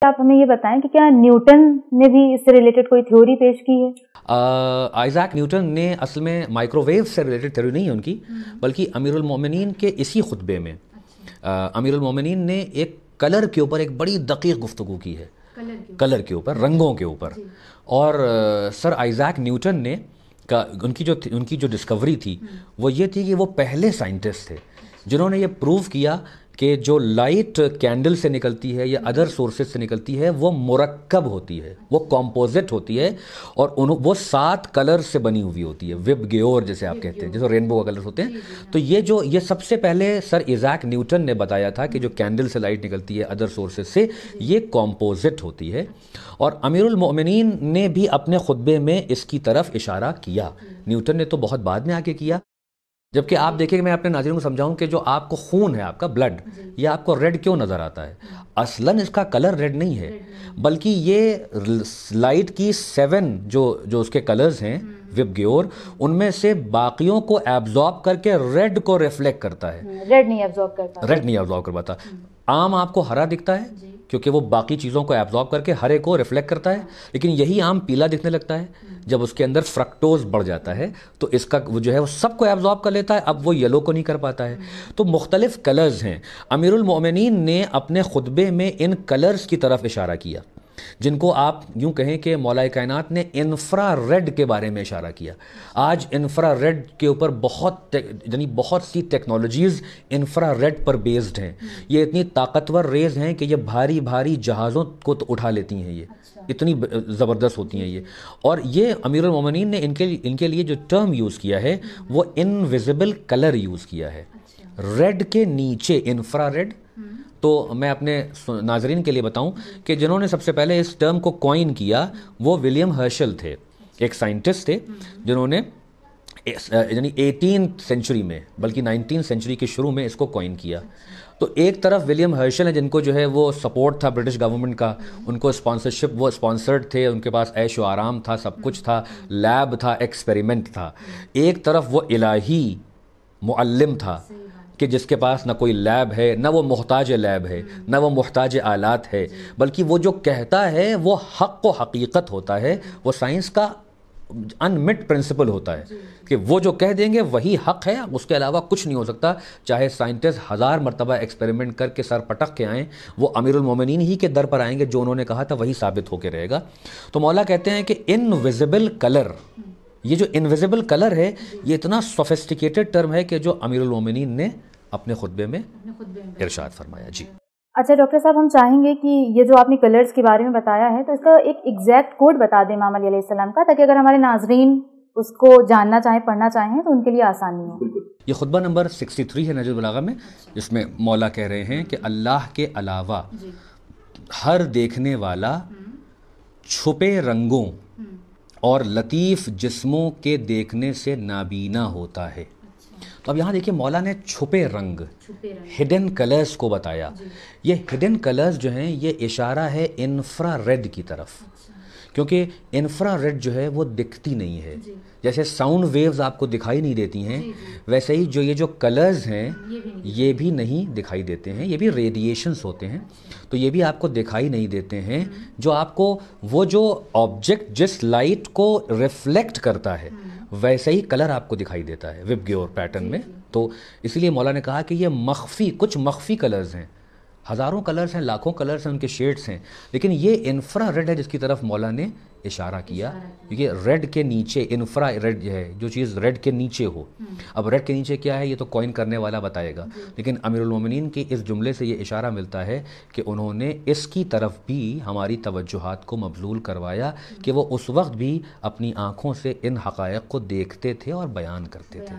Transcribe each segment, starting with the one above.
آپ ہمیں یہ بتائیں کہ کیا نیوٹن نے بھی اس سے ریلیٹڈ کوئی تھیوری پیش کی ہے؟ آئزیک نیوٹن نے اصل میں مائکرو ویو سے ریلیٹڈ تھیوری نہیں ہے ان کی، بلکہ امیر المومنین کے اسی خطبے میں امیر المومنین نے ایک کلر کے اوپر ایک بڑی دقیق گفتگو کی ہے، کلر کے اوپر، رنگوں کے اوپر. اور سر آئزیک نیوٹن نے ان کی جو ڈسکوری تھی وہ یہ تھی کہ وہ پہلے سائنٹسٹ تھے جنہوں نے یہ پروو کیا کہ جو لائٹ کینڈل سے نکلتی ہے یا ادر سورسز سے نکلتی ہے وہ مرکب ہوتی ہے، وہ کمپوزٹ ہوتی ہے، اور وہ 7 کلر سے بنی ہوئی ہوتی ہے، وب گیور جیسے آپ کہتے ہیں، جیسے رینبو کا کلرز ہوتے ہیں. تو یہ سب سے پہلے سر آئزیک نیوٹن نے بتایا تھا کہ جو کینڈل سے لائٹ نکلتی ہے ادر سورسز سے، یہ کمپوزٹ ہوتی ہے. اور امیر المؤمنین نے بھی اپنے خطبے میں اس کی طرف اشارہ کیا. نیوٹن نے تو بہت بعد میں آ کے کیا. جبکہ آپ دیکھیں کہ میں اپنے ناظرین کو سمجھاؤں کہ جو آپ کو خون ہے، آپ کا بلڈ، یہ آپ کو ریڈ کیوں نظر آتا ہے؟ اصلاً اس کا کلر ریڈ نہیں ہے، بلکہ یہ لائٹ کی 7 جو اس کے کلرز ہیں وب گیور، ان میں سے باقیوں کو ایبزارب کر کے ریڈ کو ریفلیکٹ کرتا ہے. ریڈ نہیں ایبزارب کرتا، ریڈ نہیں ایبزارب کر پاتا. عام آپ کو ہرا دکھتا ہے کیونکہ وہ باقی چیزوں کو ایبزارب کر کے ہرے کو ریفلیکٹ کرتا ہے، لیکن یہی آم پیلا دکھنے لگتا ہے جب اس کے اندر فرکٹوز بڑھ جاتا ہے، تو اس کا وہ جو ہے وہ سب کو ایبزارب کر لیتا ہے، اب وہ یلو کو نہیں کر پاتا ہے. تو مختلف کلرز ہیں. امیر المؤمنین نے اپنے خطبے میں ان کلرز کی طرف اشارہ کیا، جن کو آپ یوں کہیں کہ مولا کائنات نے انفرا ریڈ کے بارے میں اشارہ کیا. آج انفرا ریڈ کے اوپر بہت سی ٹیکنالوجیز انفرا ریڈ پر بیسڈ ہیں. یہ اتنی طاقتور ریز ہیں کہ یہ بھاری بھاری جہازوں کو تو اٹھا لیتی ہیں، یہ اتنی زبردست ہوتی ہیں یہ. اور یہ امیر المومنین نے ان کے لیے جو ٹرم یوز کیا ہے وہ انویزیبل کلر یوز کیا ہے، ریڈ کے نیچے انفرا ریڈ. تو میں اپنے ناظرین کے لیے بتاؤں کہ جنہوں نے سب سے پہلے اس ٹرم کو کوائن کیا وہ ولیم ہرشل تھے، ایک سائنٹسٹ تھے جنہوں نے یعنی 18 سینچری میں، بلکہ 19 سینچری کے شروع میں اس کو کوائن کیا. تو ایک طرف ولیم ہرشل ہیں جن کو جو ہے وہ سپورٹ تھا برٹش گورنمنٹ کا، ان کو اسپانسرشپ، وہ اسپانسرڈ تھے، ان کے پاس عیش و آرام تھا، سب کچھ تھا، لیب تھا، ایکسپیریمنٹ تھا. ایک طرف وہ الہی معلم تھا کہ جس کے پاس نہ کوئی لیب ہے، نہ وہ محتاج لیب ہے، نہ وہ محتاج آلات ہے، بلکہ وہ جو کہتا ہے وہ حق و حقیقت ہوتا ہے، وہ سائنس کا انمٹ پرنسپل ہوتا ہے کہ وہ جو کہہ دیں گے وہی حق ہے، اس کے علاوہ کچھ نہیں ہو سکتا. چاہے سائنٹسٹ 1000 مرتبہ ایکسپیریمنٹ کر کے سر پٹک کے آئیں، وہ امیر المومنین ہی کے در پر آئیں گے، جو انہوں نے کہا تھا وہی ثابت ہو کے رہے گا. تو مولا کہتے ہیں کہ انویزیبل کلر، یہ جو انویزیبل کلر ہے یہ اتنا سوفسٹیکیٹڈ ٹرم ہے کہ جو امیر المومنین نے اپنے خطبے میں ارشاد فرمایا. جی اچھا ڈاکٹر صاحب، ہم چاہیں گے کہ یہ جو آپ نے کلرز کے بارے میں بتایا ہے تو اس کا ایک ایگزیکٹ کوڈ بتا دیں امام علی علیہ السلام کا، تاکہ اگر ہمارے ناظرین اس کو جاننا چاہیں، پڑھنا چاہیں تو ان کے لیے آسانی ہو. یہ خطبہ نمبر 63 ہے نہج البلاغہ میں، جس میں مولا کہہ رہے ہیں کہ اللہ کے علاوہ ہر دیکھنے والا چھپے رنگوں اور لطیف جسموں کے دیکھنے سے نابینا ہوتا ہے. تو اب یہاں دیکھیے مولا نے چھپے رنگ، ہڈن کلرز کو بتایا. یہ ہڈن کلرز جو ہیں یہ اشارہ ہے انفرا ریڈ کی طرف، کیونکہ انفرا ریڈ جو ہے وہ دکھتی نہیں ہے. جیسے ساؤنڈ ویوز آپ کو دکھائی نہیں دیتی ہیں، ویسے ہی یہ جو کلرز ہیں یہ بھی نہیں دکھائی دیتے ہیں، یہ بھی ریڈیشنز ہوتے ہیں، تو یہ بھی آپ کو دکھائی نہیں دیتے ہیں. جو آپ کو وہ جو آبجیکٹ جس لائٹ کو ریفلیکٹ کرتا ہے ویسے ہی کلر آپ کو دکھائی دیتا ہے وب گیور پیٹرن میں. تو اسی لیے مولا نے کہا کہ یہ کچھ مخفی کلرز ہیں، ہزاروں کلرز ہیں، لاکھوں کلرز ہیں، ان کے شیڈز ہیں، لیکن یہ انفرا ریڈ ہے جس کی طرف مولا نے اشارہ کیا. کیونکہ ریڈ کے نیچے انفرا ریڈ ہے جو چیز ریڈ کے نیچے ہو. اب ریڈ کے نیچے کیا ہے یہ تو کوائن کرنے والا بتائے گا، لیکن امیر المومنین کی اس جملے سے یہ اشارہ ملتا ہے کہ انہوں نے اس کی طرف بھی ہماری توجہات کو مبذول کروایا کہ وہ اس وقت بھی اپنی آنکھوں سے ان حقائق کو دیکھتے تھے اور بیان کرتے تھے.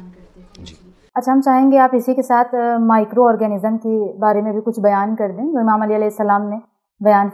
جی اچھا، ہم چاہیں گے آپ اسی کے ساتھ مائکرو آرگینزم کے بارے میں بھی کچھ بیان کر دیں جو امام علی علیہ السلام نے بیان